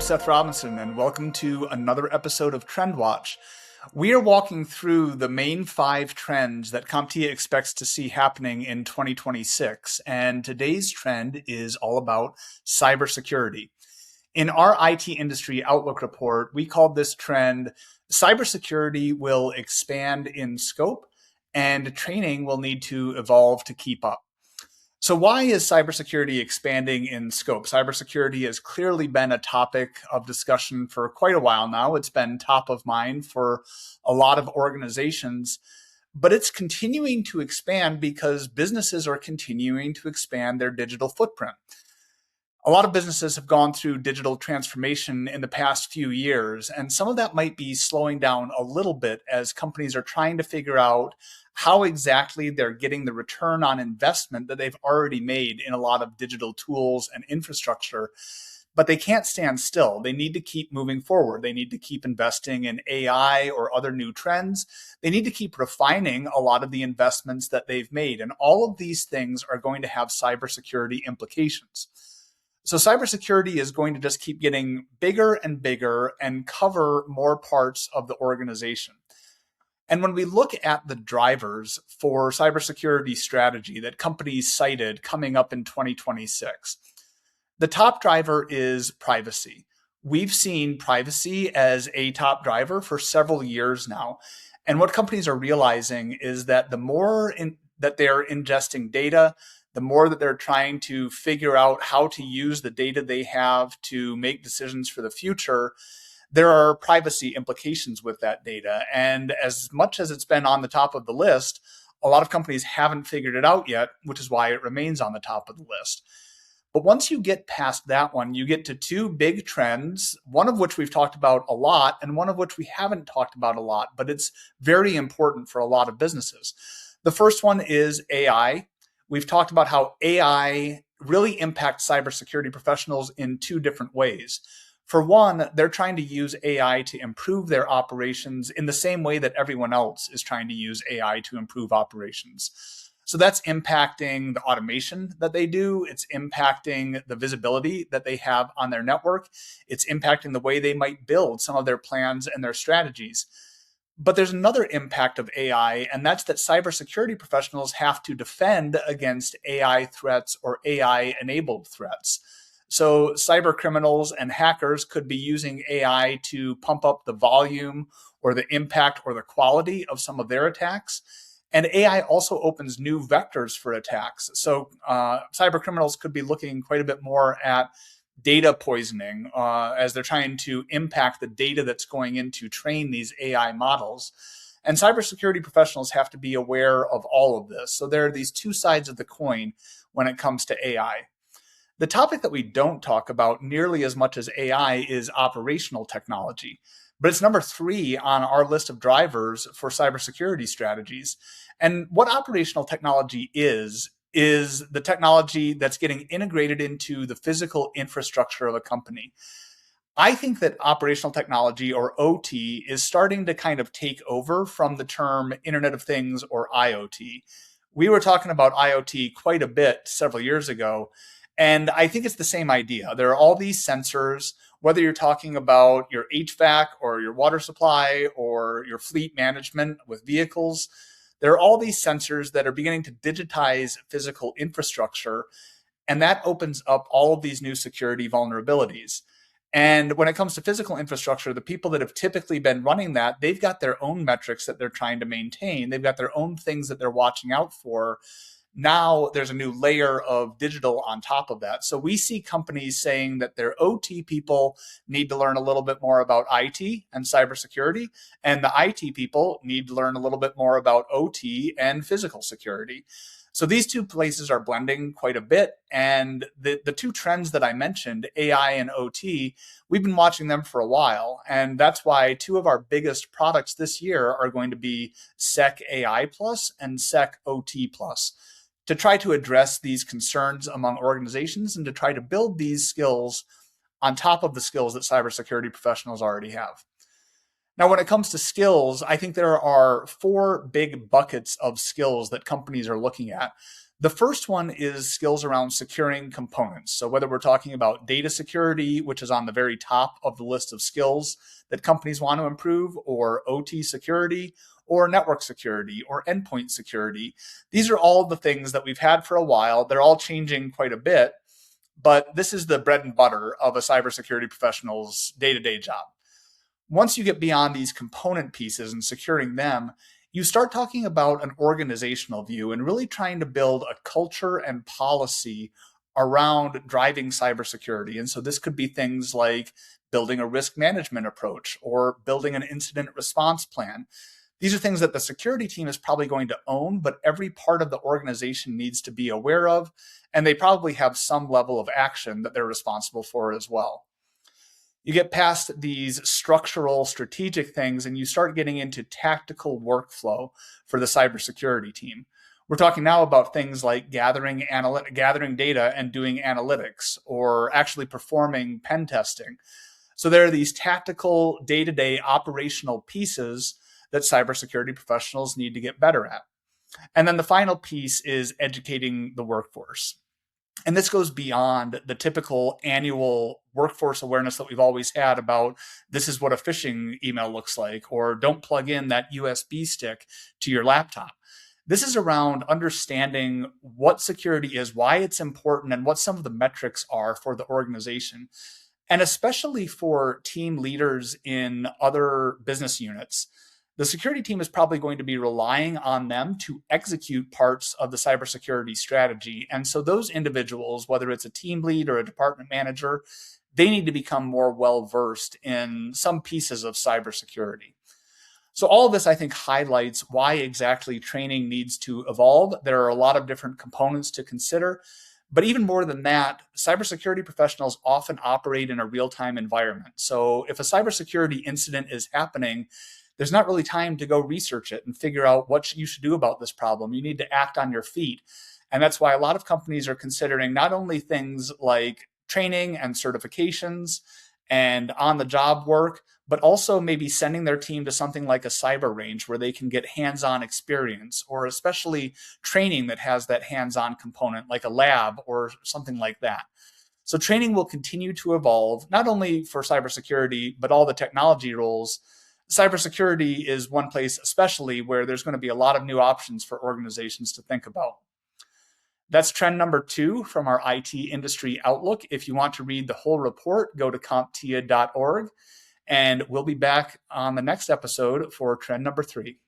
Seth Robinson, and welcome to another episode of Trend Watch. We are walking through the main 5 trends that CompTIA expects to see happening in 2026, and today's trend is all about cybersecurity. In our IT industry outlook report, we called this trend "Cybersecurity will expand in scope, and training will need to evolve to keep up." So why is cybersecurity expanding in scope? Cybersecurity has clearly been a topic of discussion for quite a while now. It's been top of mind for a lot of organizations, but it's continuing to expand because businesses are continuing to expand their digital footprint. A lot of businesses have gone through digital transformation in the past few years, and some of that might be slowing down a little bit as companies are trying to figure out how exactly they're getting the return on investment that they've already made in a lot of digital tools and infrastructure. But they can't stand still. They need to keep moving forward. They need to keep investing in AI or other new trends. They need to keep refining a lot of the investments that they've made. And all of these things are going to have cybersecurity implications. So cybersecurity is going to just keep getting bigger and bigger and cover more parts of the organization. And when we look at the drivers for cybersecurity strategy that companies cited coming up in 2026, the top driver is privacy. We've seen privacy as a top driver for several years now. And what companies are realizing is that the more that they're ingesting data, the more that they're trying to figure out how to use the data they have to make decisions for the future, there are privacy implications with that data. And as much as it's been on the top of the list, a lot of companies haven't figured it out yet, which is why it remains on the top of the list. But once you get past that one, you get to 2 big trends, one of which we've talked about a lot and one of which we haven't talked about a lot, but it's very important for a lot of businesses. The first one is AI. We've talked about how AI really impacts cybersecurity professionals in 2 different ways. For one, they're trying to use AI to improve their operations in the same way that everyone else is trying to use AI to improve operations. So that's impacting the automation that they do. It's impacting the visibility that they have on their network. It's impacting the way they might build some of their plans and their strategies. But there's another impact of AI, and that's that cybersecurity professionals have to defend against AI threats or AI-enabled threats. So cyber criminals and hackers could be using AI to pump up the volume or the impact or the quality of some of their attacks. And AI also opens new vectors for attacks. So cyber criminals could be looking quite a bit more at data poisoning as they're trying to impact the data that's going in to train these AI models. And cybersecurity professionals have to be aware of all of this. So there are these 2 sides of the coin when it comes to AI. The topic that we don't talk about nearly as much as AI is operational technology, but it's number 3 on our list of drivers for cybersecurity strategies. And what operational technology is the technology that's getting integrated into the physical infrastructure of a company. I think that operational technology, or OT, is starting to kind of take over from the term Internet of Things or IoT. We were talking about IoT quite a bit several years ago, and I think it's the same idea. There are all these sensors, whether you're talking about your HVAC or your water supply or your fleet management with vehicles. There are all these sensors that are beginning to digitize physical infrastructure, and that opens up all of these new security vulnerabilities. And when it comes to physical infrastructure, the people that have typically been running that, they've got their own metrics that they're trying to maintain. They've got their own things that they're watching out for. Now there's a new layer of digital on top of that. So we see companies saying that their OT people need to learn a little bit more about IT and cybersecurity, and the IT people need to learn a little bit more about OT and physical security. So these 2 places are blending quite a bit. And the 2 trends that I mentioned, AI and OT, we've been watching them for a while. And that's why 2 of our biggest products this year are going to be SEC AI Plus and SEC OT Plus, to try to address these concerns among organizations and to try to build these skills on top of the skills that cybersecurity professionals already have. Now, when it comes to skills, I think there are four big buckets of skills that companies are looking at. The first one is skills around securing components. So, whether we're talking about data security, which is on the very top of the list of skills that companies want to improve, or OT security, or network security, or endpoint security, these are all the things that we've had for a while. They're all changing quite a bit, but this is the bread and butter of a cybersecurity professional's day to day job. Once you get beyond these component pieces and securing them, you start talking about an organizational view and really trying to build a culture and policy around driving cybersecurity. And so this could be things like building a risk management approach or building an incident response plan. These are things that the security team is probably going to own, but every part of the organization needs to be aware of, and they probably have some level of action that they're responsible for as well. You get past these structural, strategic things, and you start getting into tactical workflow for the cybersecurity team. We're talking now about things like gathering data and doing analytics, or actually performing pen testing. So there are these tactical, day-to-day operational pieces that cybersecurity professionals need to get better at. And then the final piece is educating the workforce. And this goes beyond the typical annual workforce awareness that we've always had about this is what a phishing email looks like, or don't plug in that USB stick to your laptop. This is around understanding what security is, why it's important, and what some of the metrics are for the organization. And especially for team leaders in other business units, the security team is probably going to be relying on them to execute parts of the cybersecurity strategy. And so those individuals, whether it's a team lead or a department manager, they need to become more well-versed in some pieces of cybersecurity. So all of this, I think, highlights why exactly training needs to evolve. There are a lot of different components to consider. But even more than that, cybersecurity professionals often operate in a real-time environment. So if a cybersecurity incident is happening, there's not really time to go research it and figure out what you should do about this problem. You need to act on your feet. And that's why a lot of companies are considering not only things like training and certifications and on-the-job work, but also maybe sending their team to something like a cyber range where they can get hands-on experience, or especially training that has that hands-on component like a lab or something like that. So training will continue to evolve, not only for cybersecurity, but all the technology roles. Cybersecurity is one place especially where there's going to be a lot of new options for organizations to think about. That's trend number 2 from our IT industry outlook. If you want to read the whole report, go to comptia.org, and we'll be back on the next episode for trend number 3.